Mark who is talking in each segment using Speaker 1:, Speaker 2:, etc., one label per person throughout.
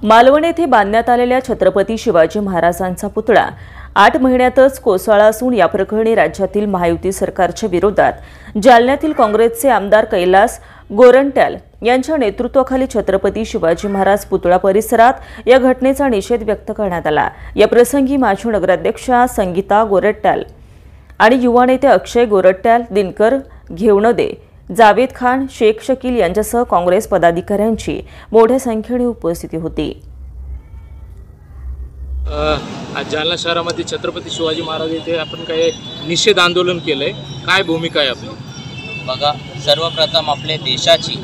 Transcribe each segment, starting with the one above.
Speaker 1: मालवण येथे बांधण्यात आलेल्या छत्रपती शिवाजी महाराजांचा पुतळा 8 महिन्यातच कोसळला असून या प्रकरणी राज्यातील महायुती सरकारच्या विरोधात जालन्यातील काँग्रेसचे आमदार कैलास गोरंट्याल यांच्या नेतृत्वाखाली छत्रपती शिवाजी महाराज पुतळा परिसरात या घटनेचा निषेध व्यक्त करण्यात आला। या प्रसंगी माजी नगराध्यक्षा संगीता गोरट्याल आणि युवा नेते अक्षय गोरट्याल, दिनकर घेवणदे, जावेद खान, शेख शकील यांच्यासह काँग्रेस पदाधिकाऱ्यांची मोठ्या संख्येने उपस्थिती होती।
Speaker 2: आज जालना शहरामध्ये छत्रपती शिवाजी महाराज येथे आपण काय निषेध आंदोलन केलंय, काय भूमिका आहे आपली?
Speaker 3: बघा, सर्वप्रथम आपल्या देशाची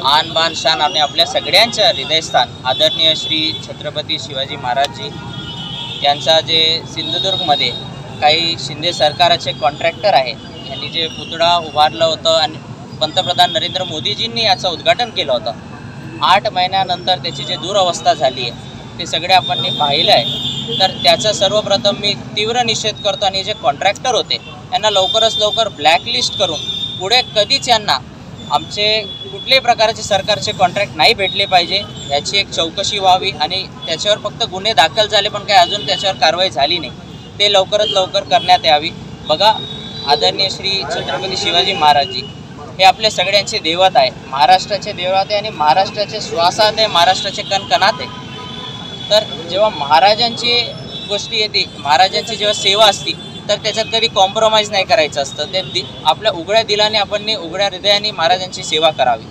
Speaker 3: आन बान शान आणि आपल्या सगळ्यांच्या हृदयस्थान आदरणीय श्री छत्रपती शिवाजी महाराजजी यांचा जे सिंधुदुर्गमध्ये काही शिंदे सरकारचे कॉन्ट्रॅक्टर आहे यांनी जे पुतळा उभारलं होतं आणि पंतप्रधान नरेंद्र मोदीजींनी याचं उद्घाटन केलं होतं। 8 महिन्यानंतर त्याची जे दुरवस्था झाली आहे ते सगळे आपण पाहिलं आहे। तर त्याचा सर्वप्रथम मी तीव्र निषेध करतो आणि जे कॉन्ट्रॅक्टर होते यांना लवकरच लवकर ब्लॅकलिस्ट करून पुढे कधीच यांना आमचे कुठल्याही प्रकारचे सरकारचे कॉन्ट्रॅक्ट नाही भेटले पाहिजे याची एक चौकशी व्हावी आणि त्याच्यावर फक्त गुन्हे दाखल झाले पण काही अजून त्याच्यावर कारवाई झाली नाही, ते लवकरात लवकर करण्यात यावी। बघा, आदरणीय श्री छत्रपती शिवाजी महाराजजी हे आपले सगळ्यांचे दैवत आहे, महाराष्ट्राचे दैवत आहे आणि महाराष्ट्राचे श्वासात आहे, महाराष्ट्राचे कणकणात आहे। तर जेव्हा महाराजांची गोष्टी येते, महाराजांची जेव्हा सेवा असते तर त्याच्यात कधी कॉम्प्रोमाइज नाही करायचं असतं। ते आपल्या उघड्या दिलाने आपण उघड्या हृदयाने महाराजांची सेवा करावी।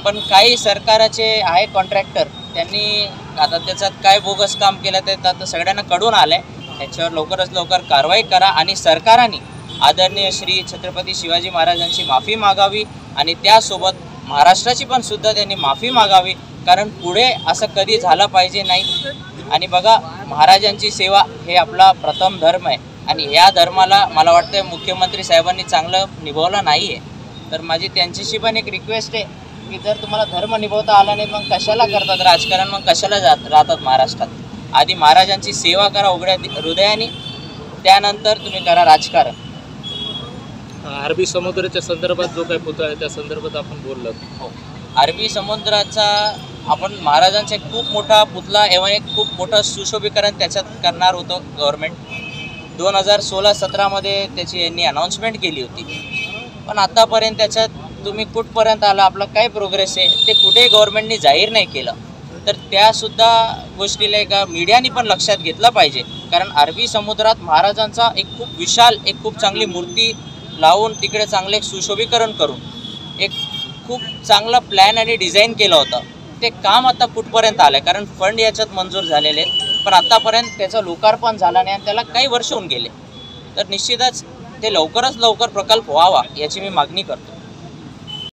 Speaker 3: पण काही सरकारचे आहे कॉन्ट्रॅक्टर, त्यांनी आता त्याच्यात काय बोगस काम केलं ते आता सगळ्यांना कळून आलं आहे। त्याच्यावर लवकरच लवकर कारवाई करा आणि सरकारने आदरणीय श्री छत्रपती शिवाजी महाराजांची माफी मागावी आणि त्यासोबत महाराष्ट्राची पण सुद्धा त्यांनी माफी मागावी, कारण पुढे असं कधी झालं पाहिजे नाही। आणि बघा, महाराजांची सेवा हे आपला प्रथम धर्म आहे आणि या धर्माला मला वाटतं मुख्यमंत्री साहेबांनी चांगलं निभावलं नाही आहे। तर माझी त्यांच्याशी पण एक रिक्वेस्ट आहे की जर तुम्हाला धर्म निभावता आला नाही मग कशाला करतात राजकारण, मग कशाला राहतात महाराष्ट्रात? आधी महाराजांची सेवा करा उघड्या हृदयाने, त्यानंतर तुम्ही करा राजकारण।
Speaker 2: अरबी समुद्राच्या संदर्भात जो काही पुतळा आहे त्या संदर्भात आपण बोललो।
Speaker 3: हो, अरबी समुद्राचा आपण महाराजांचा एक खूप मोठा पुतळा एवं एक खूप मोठं सुशोभीकरण त्याच्यात करणार होतं गव्हर्नमेंट। 2016-17 मध्ये त्याची यांनी अनाऊन्समेंट केली होती, पण आतापर्यंत त्याच्यात तुम्ही कुठपर्यंत आला, आपला काय प्रोग्रेस आहे ते कुठेही गव्हर्नमेंटनी जाहीर नाही केलं। तर त्यासुद्धा गोष्टीला एका मीडियाने पण लक्षात घेतलं पाहिजे, कारण अरबी समुद्रात महाराजांचा एक खूप विशाल एक खूप चांगली मूर्ती लावून तिकडे चांगले एक सुशोभीकरण करून एक खूप चांगला प्लॅन आणि डिझाईन केलं होतं। ते काम आता कुठपर्यंत आलं आहे, कारण फंड याच्यात मंजूर झालेले आहेत पण आतापर्यंत त्याचं लोकार्पण झालं नाही आणि त्याला काही वर्ष होऊन गेले। तर निश्चितच ते लवकरच लवकर प्रकल्प व्हावा याची मी मागणी करतो।